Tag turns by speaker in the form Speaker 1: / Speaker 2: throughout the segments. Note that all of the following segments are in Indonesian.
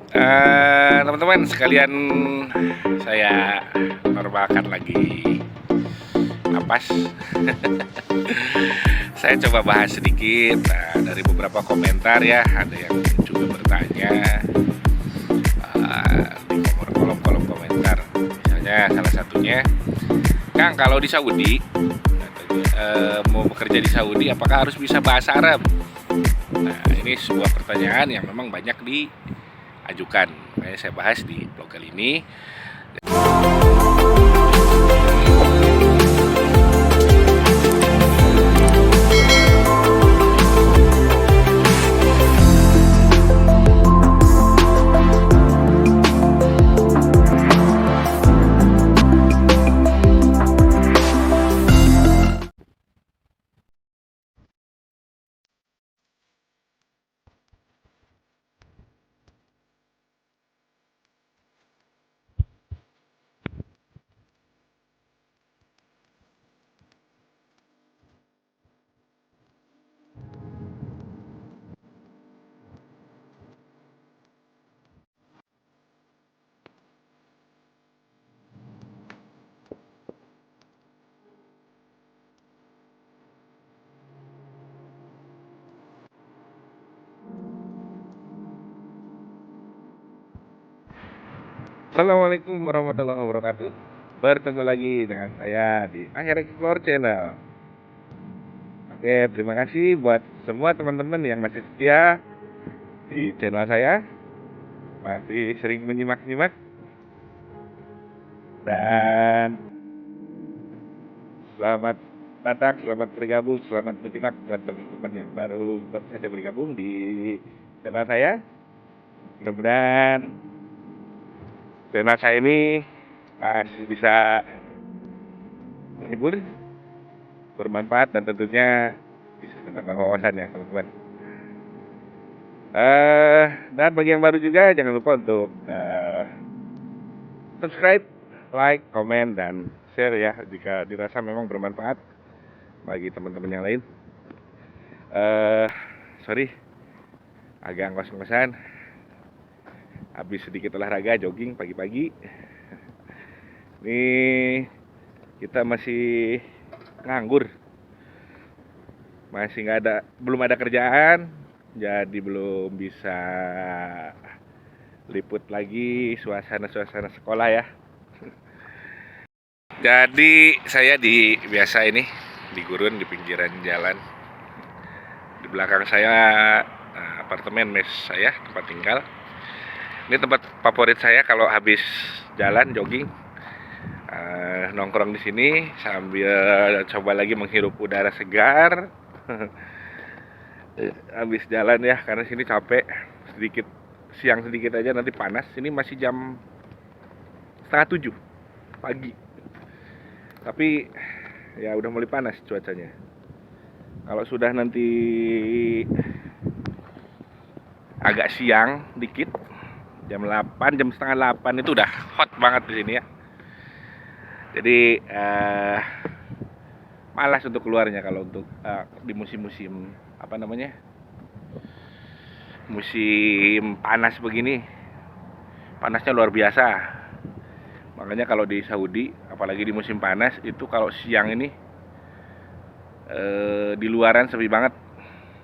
Speaker 1: Teman-teman sekalian, saya normalkan lagi napas. Saya coba bahas sedikit. Dari beberapa komentar ya, ada yang juga bertanya di kolom komentar. Misalnya salah satunya, Kang, kalau di Saudi katanya, mau bekerja di Saudi apakah harus bisa bahasa Arab? Nah, ini sebuah pertanyaan yang memang banyak diajukan. Makanya saya bahas di blog kali ini. Assalamualaikum warahmatullahi wabarakatuh. Bertemu lagi dengan saya di Akhir Explore Channel. Oke, terima kasih buat semua teman-teman yang masih setia di channel saya, masih sering menyimak-nyimak, dan selamat datang, selamat bergabung, selamat menyimak buat teman-teman yang baru saja bergabung di channel saya. Mudah-mudahan channel saya ini masih bisa menghibur, bermanfaat, dan tentunya bisa menambah wawasan ya teman-teman. Dan bagi yang baru juga jangan lupa untuk subscribe, like, komen, dan share ya jika dirasa memang bermanfaat bagi teman-teman yang lain. Sorry, agak ngos-ngosan. Habis sedikit olahraga, jogging pagi-pagi. Ini kita masih nganggur, masih belum ada kerjaan, jadi belum bisa liput lagi suasana sekolah ya. Jadi saya biasa ini di gurun, di pinggiran jalan. Di belakang saya apartemen mes saya, tempat tinggal. Ini tempat favorit saya kalau habis jalan jogging, nongkrong di sini sambil coba lagi menghirup udara segar. Habis jalan ya, karena sini capek sedikit, siang sedikit aja nanti panas. Ini masih jam 6:30 pagi, tapi ya udah mulai panas cuacanya. Kalau sudah nanti agak siang dikit, jam 8, jam setengah 8 itu udah hot banget di sini ya. Jadi malas untuk keluarnya kalau untuk di musim-musim apa namanya, musim panas begini. Panasnya luar biasa. Makanya kalau di Saudi, apalagi di musim panas itu, kalau siang ini di luaran sepi banget,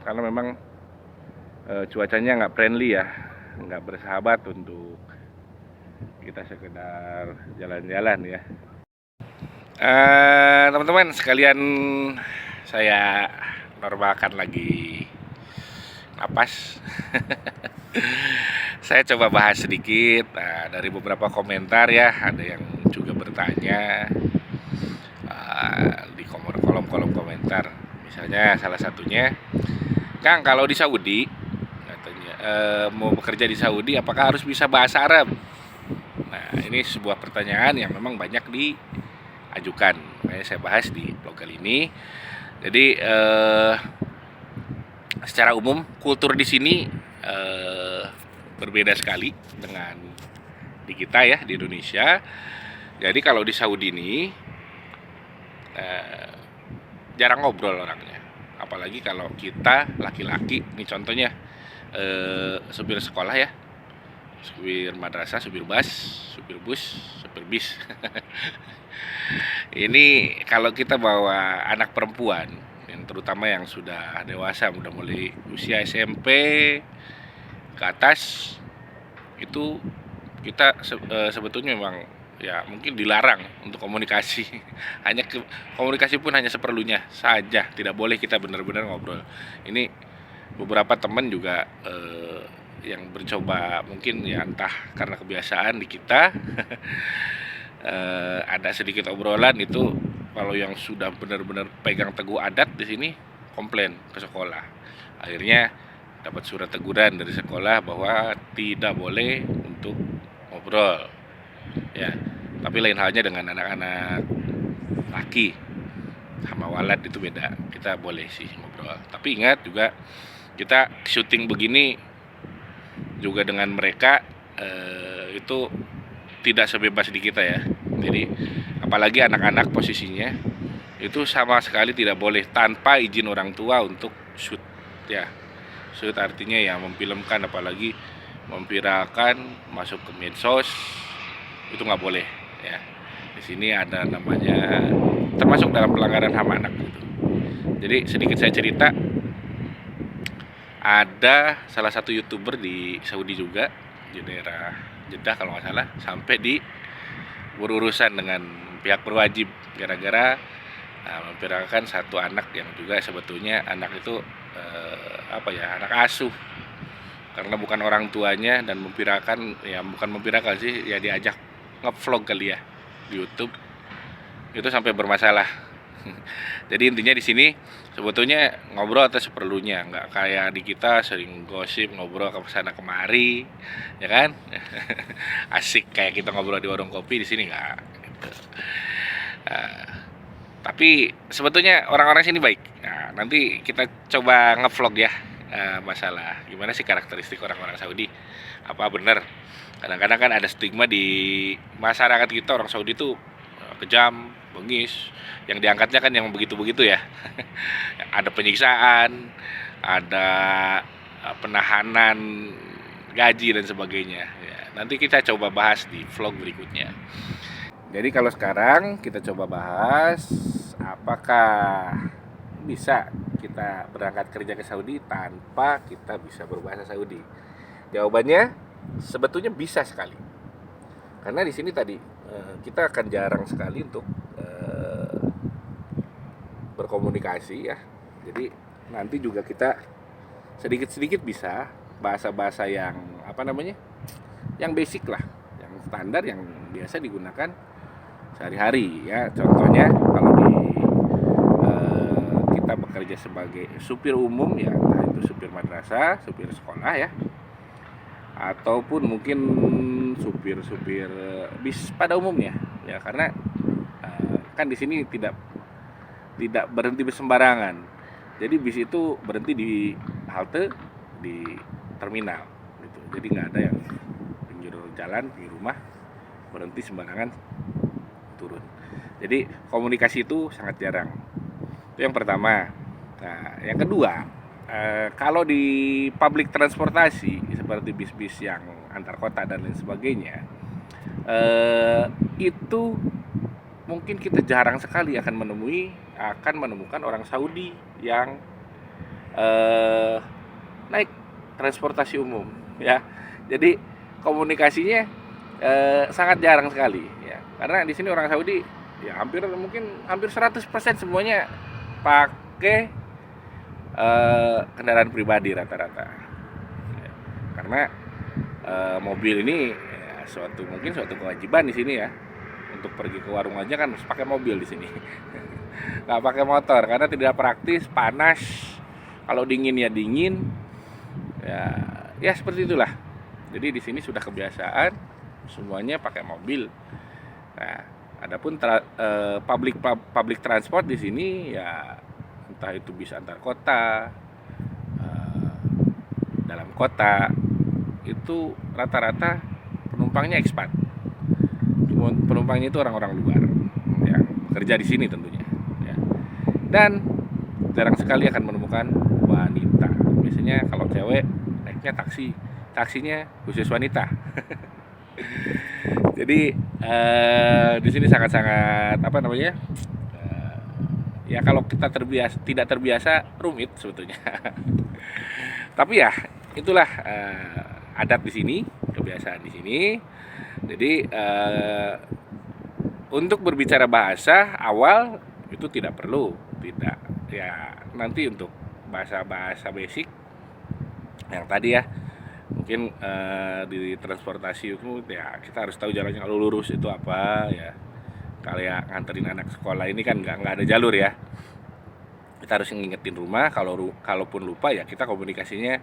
Speaker 1: karena memang cuacanya nggak friendly ya, nggak bersahabat untuk kita sekedar jalan-jalan ya. Teman-teman sekalian, saya normalkan lagi napas. Saya coba bahas sedikit. Dari beberapa komentar ya, ada yang juga bertanya di kolom komentar. Misalnya salah satunya, Kang, kalau di Saudi katanya, mau bekerja di Saudi apakah harus bisa bahasa Arab? Nah, ini sebuah pertanyaan yang memang banyak diajukan. Makanya saya bahas di blog kali ini. Jadi secara umum kultur di sini berbeda sekali dengan di kita ya, di Indonesia. Jadi kalau di Saudi ini jarang ngobrol orangnya, apalagi kalau kita laki-laki. Nih contohnya supir sekolah ya,
Speaker 2: supir madrasah, supir bus, supir bus, supir bis. Ini kalau kita bawa anak perempuan, yang terutama yang sudah dewasa, udah mulai usia SMP ke atas, itu kita sebetulnya memang ya mungkin dilarang untuk komunikasi. Komunikasi pun hanya seperlunya saja, tidak boleh kita benar-benar ngobrol. Ini beberapa teman juga yang mencoba, mungkin ya entah karena kebiasaan di kita ada sedikit obrolan itu, kalau yang sudah benar-benar pegang teguh adat di sini komplain ke sekolah. Akhirnya dapat surat teguran dari sekolah bahwa tidak boleh untuk ngobrol. Ya, tapi lain halnya dengan anak-anak laki sama walad, itu beda. Kita boleh sih ngobrol. Tapi ingat juga, kita syuting begini juga dengan mereka itu tidak sebebas di kita ya. Jadi apalagi anak-anak posisinya itu sama sekali tidak boleh tanpa izin orang tua untuk shoot ya. Shoot artinya ya memfilmkan, apalagi memviralkan, masuk ke medsos, itu nggak boleh ya. Di sini ada namanya, termasuk dalam pelanggaran HAM anak gitu. Jadi sedikit saya cerita, ada salah satu YouTuber di Saudi juga, di daerah Jeddah kalau nggak salah, sampai di berurusan dengan pihak berwajib gara-gara memviralkan satu anak yang juga sebetulnya anak itu anak asuh, karena bukan orang tuanya, dan memviralkan, ya bukan memviralkan sih, ya diajak ngevlog kali ya di YouTube, itu sampai bermasalah. Jadi intinya di sini sebetulnya ngobrol atau seperlunya, nggak kayak di kita sering gosip, ngobrol ke sana kemari, ya kan? Asik kayak kita ngobrol di warung kopi, di sini nggak. Gitu. Tapi sebetulnya orang-orang sini baik. Nah, nanti kita coba ngevlog ya, masalah gimana sih karakteristik orang-orang Saudi. Apa benar? Kadang-kadang kan ada stigma di masyarakat kita, orang Saudi itu kejam, bengis. Yang diangkatnya kan yang begitu-begitu ya. Ada penyiksaan, ada penahanan gaji dan sebagainya. Ya, nanti kita coba bahas di vlog berikutnya. Jadi kalau sekarang kita coba bahas, apakah bisa kita berangkat kerja ke Saudi tanpa kita bisa berbahasa Saudi? Jawabannya sebetulnya bisa sekali. Karena di sini tadi kita akan jarang sekali untuk berkomunikasi ya. Jadi nanti juga kita sedikit-sedikit bisa bahasa-bahasa yang yang basic lah, yang standar, yang biasa digunakan sehari-hari ya. Contohnya kalau kita bekerja sebagai supir umum ya, entah itu supir madrasah, supir sekolah ya, ataupun mungkin supir-supir bis pada umumnya ya, karena kan di sini tidak berhenti sembarangan. Jadi bis itu berhenti di halte, di terminal gitu. Jadi nggak ada yang pinggir jalan, pinggir rumah berhenti sembarangan turun. Jadi komunikasi itu sangat jarang. Itu yang pertama. Nah, yang kedua, kalau di public transportasi seperti bis-bis yang antar kota dan lain sebagainya, itu mungkin kita jarang sekali akan menemukan orang Saudi yang naik transportasi umum ya. Jadi komunikasinya sangat jarang sekali ya, karena di sini orang Saudi ya hampir 100% semuanya pakai kendaraan pribadi rata-rata ya. Karena mobil ini ya, suatu kewajiban di sini ya. Untuk pergi ke warung aja kan harus pakai mobil di sini. Nggak pakai motor karena tidak praktis, panas. Kalau dingin ya dingin. Ya seperti itulah. Jadi di sini sudah kebiasaan semuanya pakai mobil. Nah, adapun public transport di sini ya entah itu bis antar kota, dalam kota, itu rata-rata penumpangnya ekspat. Penumpangnya itu orang-orang luar yang bekerja di sini tentunya ya. Dan jarang sekali akan menemukan wanita. Biasanya kalau cewek naiknya taksi taksinya khusus wanita. Jadi di sini sangat-sangat apa namanya? Ya kalau kita tidak terbiasa rumit sebetulnya. Tapi ya itulah adat di sini, kebiasaan di sini. Jadi untuk berbicara bahasa awal itu tidak perlu, tidak ya nanti untuk bahasa-bahasa basic yang tadi ya mungkin di transportasi itu ya kita harus tahu jalannya kalau lurus itu apa ya. Kayak nganterin anak sekolah ini kan nggak ada jalur ya. Kita harus ngingetin rumah, kalaupun lupa ya kita komunikasinya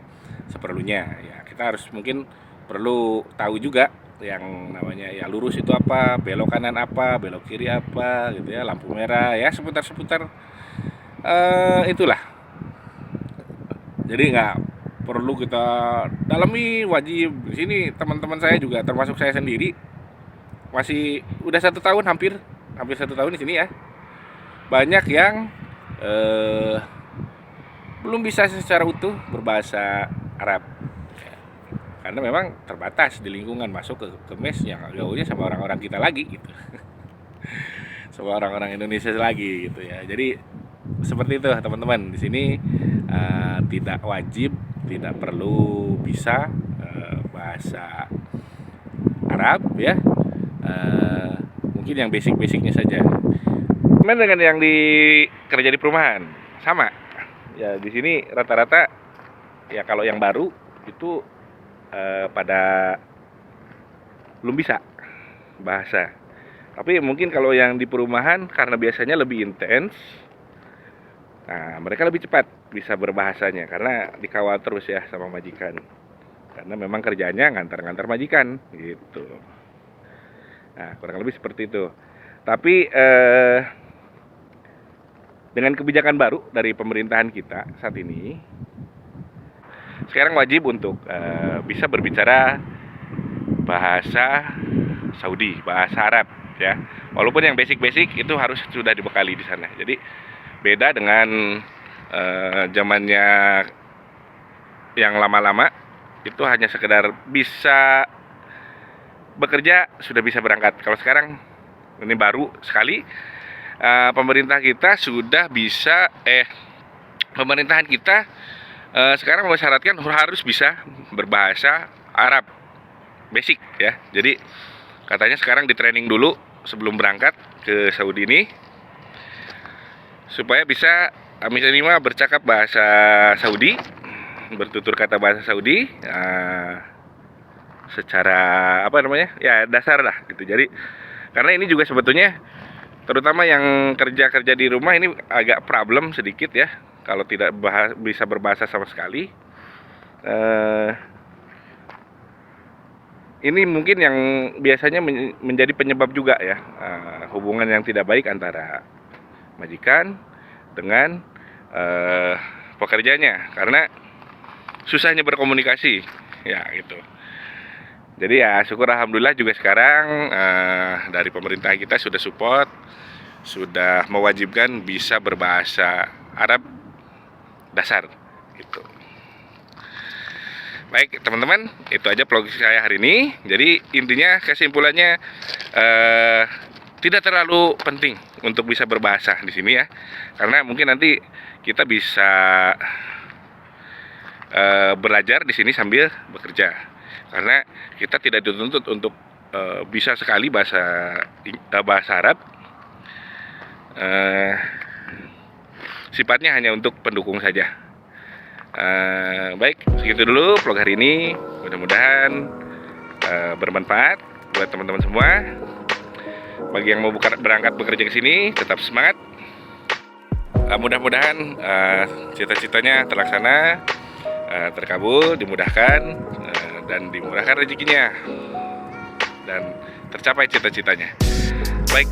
Speaker 2: seperlunya ya. Kita harus mungkin perlu tahu juga yang namanya ya lurus itu apa, belok kanan apa, belok kiri apa gitu ya, lampu merah ya, seputar itulah. Jadi nggak perlu kita dalami, wajib. Di sini teman-teman saya juga termasuk saya sendiri masih udah 1 tahun, hampir 1 tahun di sini ya. Banyak yang belum bisa secara utuh berbahasa Arab ya. Karena memang terbatas di lingkungan, masuk ke mes yang gaulnya sama orang-orang kita lagi gitu. Sama orang-orang Indonesia lagi gitu ya. Jadi seperti itu teman-teman. Di sini tidak wajib, tidak perlu bisa bahasa Arab ya. Mungkin yang basic-basicnya saja. Cuman dengan yang kerja di perumahan sama. Ya di sini rata-rata ya kalau yang baru itu pada belum bisa bahasa. Tapi mungkin kalau yang di perumahan karena biasanya lebih intens, nah mereka lebih cepat bisa berbahasanya karena dikawal terus ya sama majikan. Karena memang kerjanya ngantar-ngantar majikan gitu. Nah kurang lebih seperti itu. Tapi dengan kebijakan baru dari pemerintahan kita saat ini, sekarang wajib untuk bisa berbicara bahasa Saudi, bahasa Arab ya. Walaupun yang basic-basic itu harus sudah dibekali di sana. Jadi beda dengan zamannya yang lama-lama itu hanya sekedar bisa bekerja sudah bisa berangkat. Kalau sekarang ini baru sekali pemerintah kita sudah bisa pemerintahan kita sekarang mensyaratkan harus bisa berbahasa Arab basic ya. Jadi katanya sekarang di training dulu sebelum berangkat ke Saudi ini supaya bisa minimal bercakap bahasa Saudi, bertutur kata bahasa Saudi secara apa namanya ya dasar lah gitu. Jadi karena ini juga sebetulnya terutama yang kerja di rumah ini agak problem sedikit ya kalau tidak bisa berbahasa sama sekali. Ini mungkin yang biasanya menjadi penyebab juga ya hubungan yang tidak baik antara majikan dengan pekerjanya karena susahnya berkomunikasi ya gitu. Jadi ya syukur alhamdulillah juga sekarang dari pemerintah kita sudah support, sudah mewajibkan bisa berbahasa Arab dasar gitu. Baik teman-teman, itu aja vlog saya hari ini. Jadi intinya kesimpulannya tidak terlalu penting untuk bisa berbahasa di sini ya, karena mungkin nanti kita bisa belajar di sini sambil bekerja. Karena kita tidak dituntut untuk bisa sekali bahasa Arab. Sifatnya hanya untuk pendukung saja. Baik, segitu dulu vlog hari ini. Mudah-mudahan bermanfaat buat teman-teman semua. Bagi yang mau berangkat bekerja ke sini, tetap semangat. Mudah-mudahan cita-citanya terlaksana, terkabul, dimudahkan, dan dimurahkan rezekinya, dan tercapai cita-citanya. Baik,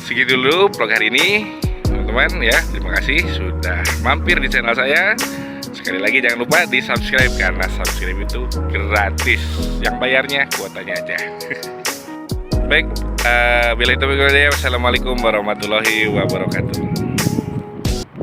Speaker 2: segitu dulu vlog hari ini teman-teman ya. Terima kasih sudah mampir di channel saya. Sekali lagi jangan lupa di subscribe karena subscribe itu gratis, yang bayarnya kuotanya aja. Baik, bila itu begini, wassalamualaikum warahmatullahi wabarakatuh.